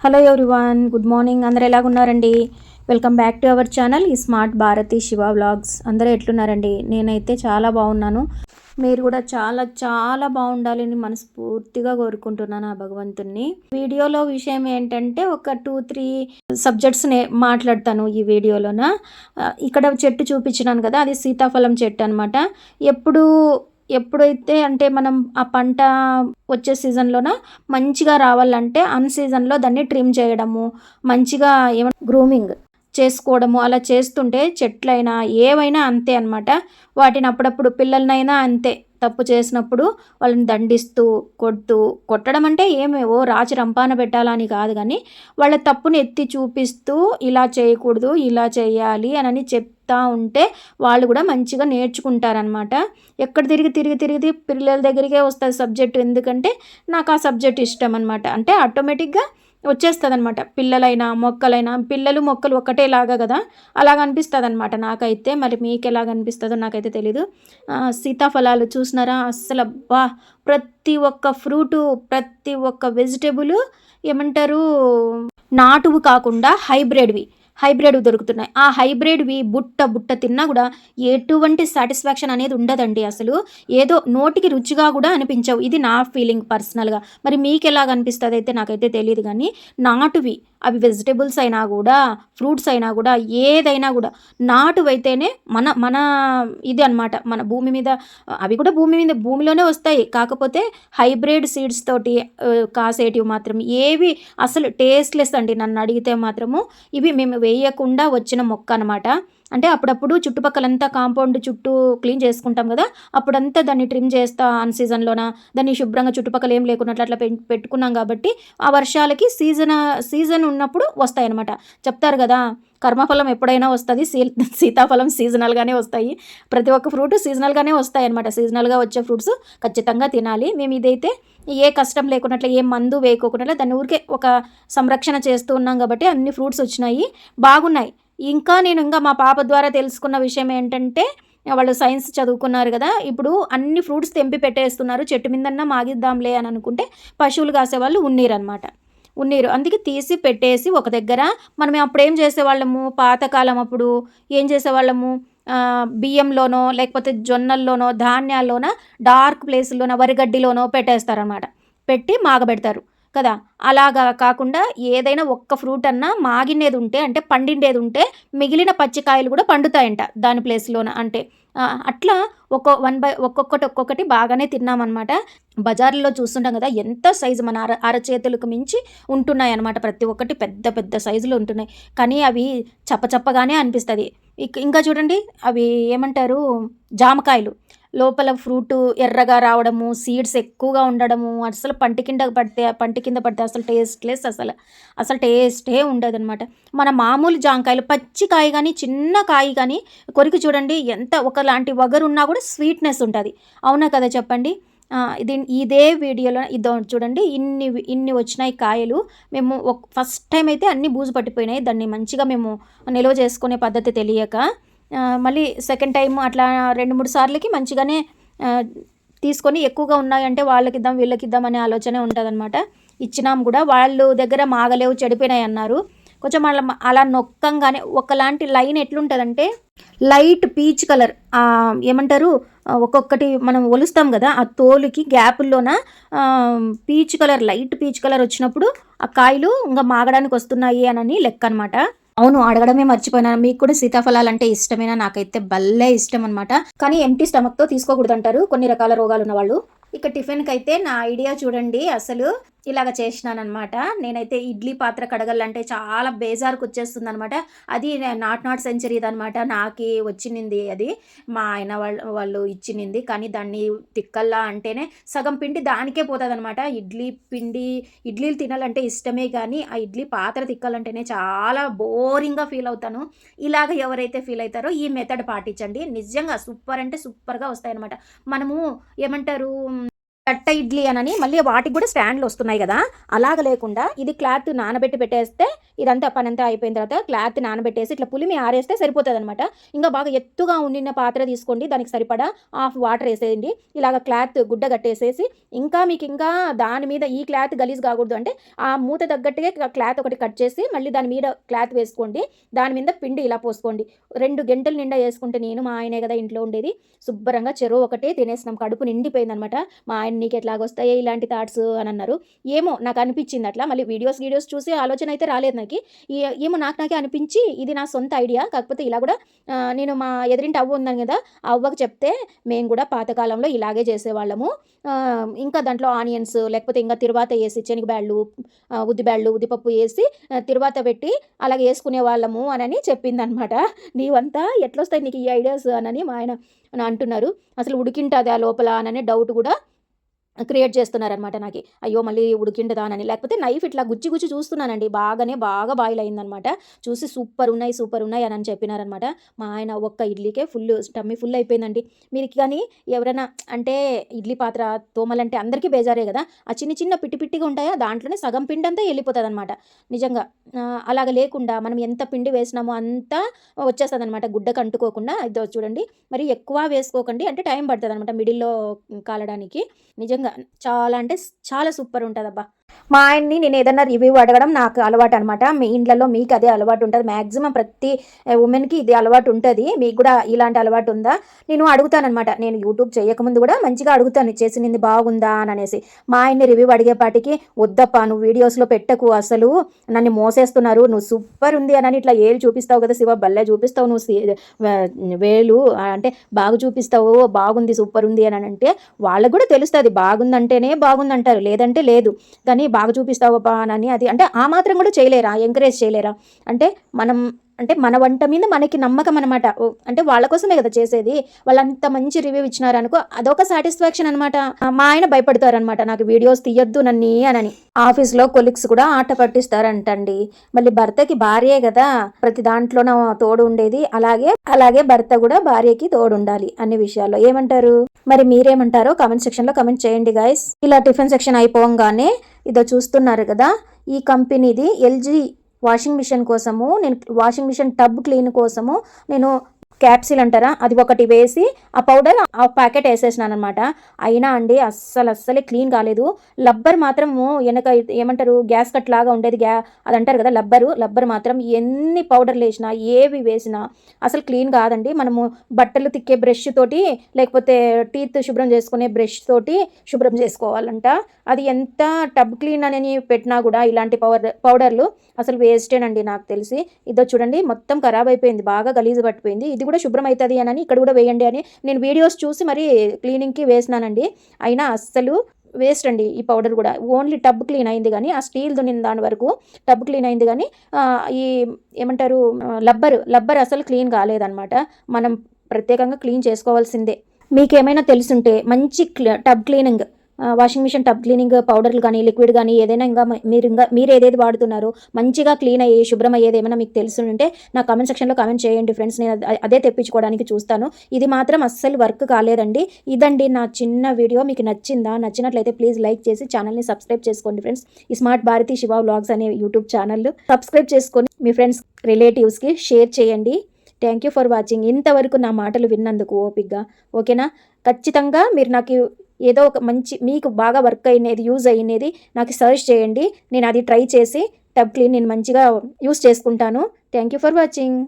Hello everyone, good morning. అందరూ ఎలాగున్నారండి? Welcome back to our channel ఈ స్మార్ట్ భారతి శివ వ్లాగ్స్. అందరూ ఎట్లున్నారండి? నేనైతే చాలా బాగున్నాను. మీరు కూడా చాలా చాలా బాగుండాలని మనస్ఫూర్తిగా కోరుకుంటున్నాను ఆ భగవంతుణ్ణి. వీడియోలో విషయం ఏంటంటే ఒక 2-3 సబ్జెక్ట్స్ మాట్లాడతాను ఈ వీడియోలోన. ఇక్కడ చెట్టు చూపించినాను కదా, అది సీతాఫలం చెట్టు అనమాట. ఎప్పుడైతే అంటే మనం ఆ పంట వచ్చే సీజన్లోన మంచిగా రావాలంటే అన్ సీజన్లో దాన్ని ట్రిమ్ చేయడము, మంచిగా గ్రూమింగ్ చేసుకోవడము, అలా చేస్తుంటే చెట్లైనా ఏవైనా అంతే అనమాట. వాటిని అప్పుడప్పుడు పిల్లలనైనా అంతే, తప్పు చేసినప్పుడు వాళ్ళని దండిస్తూ కొట్టడం అంటే ఏమేవో రాచి రంపాన పెట్టాలని కాదు, కానీ వాళ్ళ తప్పుని ఎత్తి చూపిస్తూ ఇలా చేయకూడదు ఇలా చేయాలి అని చెప్తా ఉంటే వాళ్ళు కూడా మంచిగా నేర్చుకుంటారనమాట. ఎక్కడ తిరిగి పిల్లల దగ్గరికే వస్తుంది సబ్జెక్టు. ఎందుకంటే నాకు ఆ సబ్జెక్ట్ ఇష్టం అనమాట. అంటే ఆటోమేటిక్గా వచ్చేస్తుంది అనమాట. పిల్లలైనా మొక్కలైనా, పిల్లలు మొక్కలు ఒక్కటేలాగా కదా, అలాగ అనిపిస్తుంది అనమాట నాకైతే. మరి మీకు ఎలాగ అనిపిస్తుందో నాకైతే తెలీదు. సీతాఫలాలు చూసినారా? అస్సలు ప్రతి ఒక్క ఫ్రూటు, ప్రతి ఒక్క వెజిటేబుల్ నాటువు కాకుండా హైబ్రిడ్ దొరుకుతున్నాయి. ఆ హైబ్రిడ్వి బుట్ట తిన్నా కూడా ఎటువంటి సాటిస్ఫాక్షన్ అనేది ఉండదండి. అసలు ఏదో నోటికి రుచిగా కూడా అనిపించవు. ఇది నా ఫీలింగ్ పర్సనల్గా. మరి మీకు ఎలాగ అనిపిస్తుంది అయితే నాకైతే తెలియదు. కానీ నాటువి, అవి వెజిటేబుల్స్ అయినా కూడా, ఫ్రూట్స్ అయినా కూడా, ఏదైనా కూడా నాటువైతేనే మన ఇది అనమాట. మన భూమి మీద అవి కూడా భూమిలోనే వస్తాయి. కాకపోతే హైబ్రిడ్ సీడ్స్ తోటి కాసేటివి మాత్రం ఏవి అసలు టేస్ట్లెస్ అండి. నన్ను అడిగితే మాత్రము ఇవి మేము వేయకుండా వచ్చిన మొక్క అనమాట. అంటే అప్పుడప్పుడు చుట్టుపక్కలంతా కాంపౌండ్ చుట్టూ క్లీన్ చేసుకుంటాం కదా, అప్పుడంతా దాన్ని ట్రిమ్ చేస్తా అన్ సీజన్లోన దాన్ని శుభ్రంగా చుట్టుపక్కల ఏం లేకున్నట్లు అట్లా పెట్టుకున్నాం. కాబట్టి ఆ వర్షాలకి సీజన్ ఉన్నప్పుడు వస్తాయి అనమాట. చెప్తారు కదా, కర్మఫలం ఎప్పుడైనా వస్తుంది, సీతాఫలం సీజనల్గానే వస్తాయి. ప్రతి ఒక్క ఫ్రూట్ సీజనల్గానే వస్తాయి అనమాట. సీజనల్గా వచ్చే ఫ్రూట్స్ ఖచ్చితంగా తినాలి. మేము ఇదైతే ఏ కష్టం లేకున్నట్లు, ఏ మందు వేయకోకుండా దాన్ని ఊరికే ఒక సంరక్షణ చేస్తూ ఉన్నాం కాబట్టి అన్ని ఫ్రూట్స్ వచ్చినాయి, బాగున్నాయి. ఇంకా మా పాప ద్వారా తెలుసుకున్న విషయం ఏంటంటే, వాళ్ళు సైన్స్ చదువుకున్నారు కదా, ఇప్పుడు అన్ని ఫ్రూట్స్ తెంపి పెట్టేస్తున్నారు. చెట్టు మీదన్నా మాగిద్దాంలే అని అనుకుంటే పశువులు కాసేవాళ్ళు ఉన్నీరు. అందుకే తీసి పెట్టేసి ఒక దగ్గర. మనం అప్పుడు ఏం చేసేవాళ్ళము, పాతకాలం అప్పుడు ఏం చేసేవాళ్ళము, బియ్యంలోనో లేకపోతే జొన్నల్లోనో ధాన్యాల్లోనో డార్క్ ప్లేస్లోనో వరిగడ్డిలోనో పెట్టేస్తారనమాట. పెట్టి మాగబెడతారు కదా. అలాగా కాకుండా ఏదైనా ఒక్క ఫ్రూట్ అన్నా మాగినేది ఉంటే, అంటే పండిండేది ఉంటే మిగిలిన పచ్చికాయలు కూడా పండుతాయంట దాని ప్లేస్లోన. అంటే అట్లా ఒక్కొక్కటి బాగానే తిన్నామన్నమాట. బజార్లో చూస్తుంటాం కదా, ఎంత సైజు మన అరచేతులకు మించి ఉంటున్నాయి అన్నమాట. ప్రతి ఒక్కటి పెద్ద పెద్ద సైజులో ఉంటున్నాయి. కానీ అవి చప్పచప్పగానే అనిపిస్తుంది. ఇంకా చూడండి, అవి ఏమంటారు, జామకాయలు. లోపల ఫ్రూటు ఎర్రగా రావడము, సీడ్స్ ఎక్కువగా ఉండడము, అసలు పంటి కింద పడితే అసలు టేస్ట్లెస్, అసలు టేస్టే ఉండదు అనమాట. మన మామూలు జామకాయలు పచ్చి కాయ కానీ, చిన్న కాయ కానీ కొరికి చూడండి, ఎంత ఒకలాంటి వగరు ఉన్నా కూడా స్వీట్నెస్ ఉంటుంది. అవునా కదా చెప్పండి? ఇదే వీడియోలో చూడండి, ఇన్ని వచ్చినాయి కాయలు. మేము ఫస్ట్ టైం అయితే అన్నీ బూజు పట్టిపోయినాయి. దాన్ని మంచిగా మేము నిల్వ చేసుకునే పద్ధతి తెలియక, మళ్ళీ సెకండ్ టైం అట్లా 2-3 సార్లకి మంచిగానే తీసుకొని, ఎక్కువగా ఉన్నాయంటే వాళ్ళకిద్దాం వీళ్ళకిద్దాం అనే ఆలోచనే ఉంటుందన్నమాట. ఇచ్చినాం కూడా, వాళ్ళు దగ్గర మాగలేవు చెడిపోయినాయి అన్నారు. కొంచెం అలా నొక్కంగానే ఒకలాంటి లైన్ ఎట్లుంటుందంటే, లైట్ పీచ్ కలర్, ఏమంటారు, ఒక్కొక్కటి మనం ఒలుస్తాం కదా, ఆ తోలుకి గ్యాపుల్లోన లైట్ పీచ్ కలర్ వచ్చినప్పుడు ఆ కాయలు ఇంకా మాగడానికి వస్తున్నాయి అని లెక్క అనమాట. అవును, అడగడమే మర్చిపోయినాను. మీకు కూడా సీతాఫలాలు అంటే ఇష్టమేనా? నాకైతే భలే ఇష్టం అనమాట. కానీ ఎంటీ స్టమక్తో తీసుకోకూడదు అంటారు కొన్ని రకాల రోగాలు ఉన్న వాళ్ళు. ఇక టిఫిన్కి అయితే నా ఐడియా చూడండి, అసలు ఇలాగ చేసినానమాట. నేనైతే ఇడ్లీ పాత్ర కడగలంటే చాలా బేజారుకు వచ్చేస్తుంది అనమాట. అది నాట్ సెంచరీది అనమాట. నాకి వచ్చింది అది, మా ఆయన వాళ్ళు ఇచ్చినింది. కానీ దాన్ని తిక్కల్లా అంటేనే సగం పిండి దానికే పోతుంది అనమాట. ఇడ్లీలు తినాలంటే ఇష్టమే, కానీ ఆ ఇడ్లీ పాత్ర తిక్కాలంటేనే చాలా బోరింగ్గా ఫీల్ అవుతాను. ఇలాగ ఎవరైతే ఫీల్ అవుతారో ఈ మెథడ్ పాటించండి, నిజంగా సూపర్ అంటే సూపర్గా వస్తాయన్నమాట. మనము ఏమంటారు, కట్ట ఇడ్లీ అనని మళ్ళీ వాటికి కూడా స్టాండ్లు వస్తున్నాయి కదా, అలాగ లేకుండా ఇది క్లాత్ నానబెట్టి పెట్టేస్తే ఇదంతా పనంతా అయిపోయిన తర్వాత క్లాత్ నానబెట్టేసి ఇట్లా పులిమి ఆరేస్తే సరిపోతుంది అనమాట. ఇంకా బాగా ఎత్తుగా ఉండిన పాత్ర తీసుకోండి, దానికి సరిపడా హాఫ్ వాటర్ వేసేయండి, ఇలాగ క్లాత్ గుడ్డ కట్టేసేసి ఇంకా మీకు ఇంకా దాని మీద ఈ క్లాత్ గలీజ్ కాకూడదు అంటే ఆ మూత తగ్గట్టుగా క్లాత్ ఒకటి కట్ చేసి మళ్ళీ దాని మీద క్లాత్ వేసుకోండి, దాని మీద పిండి ఇలా పోసుకోండి. 2 గంటల నిండా వేసుకుంటే నేను మా ఆయనే కదా ఇంట్లో ఉండేది, శుభ్రంగా చెరువు ఒకటే తినేసినాం, కడుపు నిండిపోయిందనమాట. మా ఆయన నీకు ఎట్లాగొస్తాయి ఇలాంటి థాట్స్ అని అన్నారు. ఏమో నాకు అనిపించింది అట్లా, మళ్ళీ వీడియోస్ చూసి ఆలోచన అయితే రాలేదు నాకు. ఏమో నాకే అనిపించి ఇది నా సొంత ఐడియా. కాకపోతే ఇలా కూడా నేను మా ఎదురింటి అవ్వ ఉన్నాను కదా, ఆ అవ్వకు చెప్తే మేము కూడా పాతకాలంలో ఇలాగే చేసేవాళ్ళము, ఇంకా దాంట్లో ఆనియన్స్ లేకపోతే ఇంకా తిరువాత వేసి శనగబ్యాళ్ళు ఉద్దిబ్యాళ్ళు ఉద్దిపప్పు వేసి తిరువాత పెట్టి అలాగే వేసుకునే వాళ్ళము అని చెప్పిందనమాట. నీవంతా ఎట్లొస్తాయి నీకు ఈ ఐడియాస్ అని మా ఆయన అంటున్నారు. అసలు ఉడికింటుంది ఆ లోపల అని డౌట్ కూడా క్రియేట్ చేస్తున్నారనమాట నాకు. అయ్యో మళ్ళీ ఉడికిండదానని, లేకపోతే నైఫ్ ఇట్లా గుచ్చి చూస్తున్నానండి, బాగా బాయిల్ అయిందనమాట. చూసి సూపర్ ఉన్నాయి అని చెప్పినారనమాట. మా ఆయన ఒక్క ఇడ్లీకే టమ్మీ ఫుల్ అయిపోయిందండి. మీరు కానీ ఎవరైనా అంటే ఇడ్లీ పాత్ర తోమలంటే అందరికీ బేజారే కదా, ఆ చిన్న పిట్టిగా ఉంటాయా, దాంట్లోనే సగం పిండి అంతా వెళ్ళిపోతుంది అనమాట. నిజంగా అలాగ లేకుండా మనం ఎంత పిండి వేసినామో అంతా వచ్చేస్తుంది అనమాట, గుడ్డకు అంటుకోకుండా. ఇదో చూడండి, మరి ఎక్కువ వేసుకోకండి, అంటే టైం పడుతుంది అనమాట మిడిల్లో కాలడానికి. నిజంగా చాలా అంటే చాలా సూపర్ ఉంటుందబ్బా. మా ఆయన్ని నేను ఏదైనా రివ్యూ అడగడం నాకు అలవాటు అనమాట. మీ ఇంట్లో మీకు అదే అలవాటు ఉంటుంది, మ్యాక్సిమం ప్రతి ఉమెన్కి ఇది అలవాటు ఉంటుంది. మీకు కూడా ఇలాంటి అలవాటు ఉందా నేను అడుగుతానమాట. నేను యూట్యూబ్ చేయకముందు కూడా మంచిగా అడుగుతాను, చేసినది బాగుందా అని అనేసి. మా ఆయన్ని రివ్యూ అడిగేపాటికి వద్దప్పా నువ్వు వీడియోస్లో పెట్టకు, అసలు నన్ను మోసేస్తున్నారు, నువ్వు సూపర్ ఉంది అని ఇట్లా ఏలు చూపిస్తావు కదా శివ, భలే చూపిస్తావు నువ్వు వేలు అంటే బాగా చూపిస్తావు, బాగుంది సూపర్ ఉంది అని అంటే వాళ్ళకు కూడా తెలుస్తుంది, బాగుందంటేనే బాగుందంటారు, లేదంటే లేదు. కానీ బాగా చూపిస్తావా అని అది అంటే ఆ మాత్రం కూడా చేయలేరా, ఎంకరేజ్ చేయలేరా? అంటే మన వంట మీద మనకి నమ్మకం అనమాట. అంటే వాళ్ళ కోసమే కదా చేసేది, వాళ్ళంత మంచి రివ్యూ ఇచ్చినారనుకో అదొక సాటిస్ఫాక్షన్ అనమాట. మా ఆయన భయపడతారనమాట నాకు వీడియోస్ తీయొద్దు నన్ను అని. ఆఫీస్లో కొలీగ్స్ కూడా ఆట పట్టిస్తారంటండి. మళ్ళీ భర్తకి భార్యే కదా ప్రతి దాంట్లోన తోడు ఉండేది, అలాగే భర్త కూడా భార్యకి తోడు ఉండాలి అన్ని విషయాల్లో. ఏమంటారు మరి, మీరేమంటారో కామెంట్ సెక్షన్లో కామెంట్ చేయండి గైస్. ఇలా టిఫిన్ సెక్షన్ అయిపోగానే ఇదో చూస్తున్నారు కదా, ఈ కంపెనీది ఎల్జీ వాషింగ్ మిషన్ కోసము నేను వాషింగ్ మిషన్ టబ్ క్లీన్ కోసము నేను క్యాప్సిల్ అంటారా అది ఒకటి వేసి ఆ పౌడర్ ఆ ప్యాకెట్ వేసేసినాను అనమాట. అయినా అండి అస్సలే క్లీన్ కాలేదు. లబ్బర్ మాత్రము వెనక ఏమంటారు గ్యాస్ కట్ లాగా ఉండేది, అది అంటారు కదా లబ్బర్ మాత్రం ఎన్ని పౌడర్లు వేసినా ఏవి వేసినా అసలు క్లీన్ కాదండి. మనము బట్టలు తిక్కే బ్రష్ తోటి లేకపోతే టీత్ శుభ్రం చేసుకునే బ్రష్ తోటి శుభ్రం చేసుకోవాలంట. అది ఎంత టబ్ క్లీన్ అని పెట్టినా కూడా ఇలాంటి పౌడర్లు అసలు వేస్టేనండి నాకు తెలిసి. ఇదో చూడండి మొత్తం ఖరాబ్ అయిపోయింది, బాగా గలీజు పట్టిపోయింది. ఇది కూడా శుభ్రం అవుతుంది అని ఇక్కడ కూడా వేయండి అని నేను వీడియోస్ చూసి మరి క్లీనింగ్కి వేసినానండి. అయినా అస్సలు వేస్ట్ అండి ఈ పౌడర్ కూడా. ఓన్లీ టబ్ క్లీన్ అయింది కానీ ఆ స్టీల్ దున్నిన దాని వరకు టబ్ క్లీన్ అయింది కానీ ఈ ఏమంటారు లబ్బర్ అసలు క్లీన్ కాలేదన్నమాట. మనం ప్రత్యేకంగా క్లీన్ చేసుకోవాల్సిందే. మీకేమైనా తెలుసుంటే మంచి tub cleaning washing machine tub cleaning పౌడర్లు కానీ లిక్విడ్ కానీ ఏదైనా మీరు ఏదేది వాడుతున్నారో మంచిగా క్లీన్ అయ్యి శుభ్రం అయ్యేది ఏమైనా మీకు తెలుసుంటే నా కామెంట్ సెక్షన్లో కామెంట్ చేయండి ఫ్రెండ్స్. నేను అదే తెప్పించుకోవడానికి చూస్తాను. ఇది మాత్రం అస్సలు వర్క్ కాలేదండి. ఇదండి నా చిన్న వీడియో. మీకు నచ్చినట్లయితే ప్లీజ్ లైక్ చేసి ఛానల్ని సబ్స్క్రైబ్ చేసుకోండి ఫ్రెండ్స్. ఈ స్మార్ట్ భారతి శివ వ్లాగ్స్ అనే యూట్యూబ్ ఛానల్ సబ్స్క్రైబ్ చేసుకొని మీ ఫ్రెండ్స్ రిలేటివ్స్కి షేర్ చేయండి. Thank you for watching. ఇంతవరకు నా మాటలు విన్నందుకు ఓపిక్గా. ఓకేనా? ఖచ్చితంగా మీరు నాకు ఏదో ఒక మంచి మీకు బాగా వర్క్ అయినది యూజ్ అయినది నాకు సజెస్ట్ చేయండి. నేను అది ట్రై చేసి టబ్ క్లీన్ నేను మంచిగా యూజ్ చేసుకుంటాను. Thank you for watching.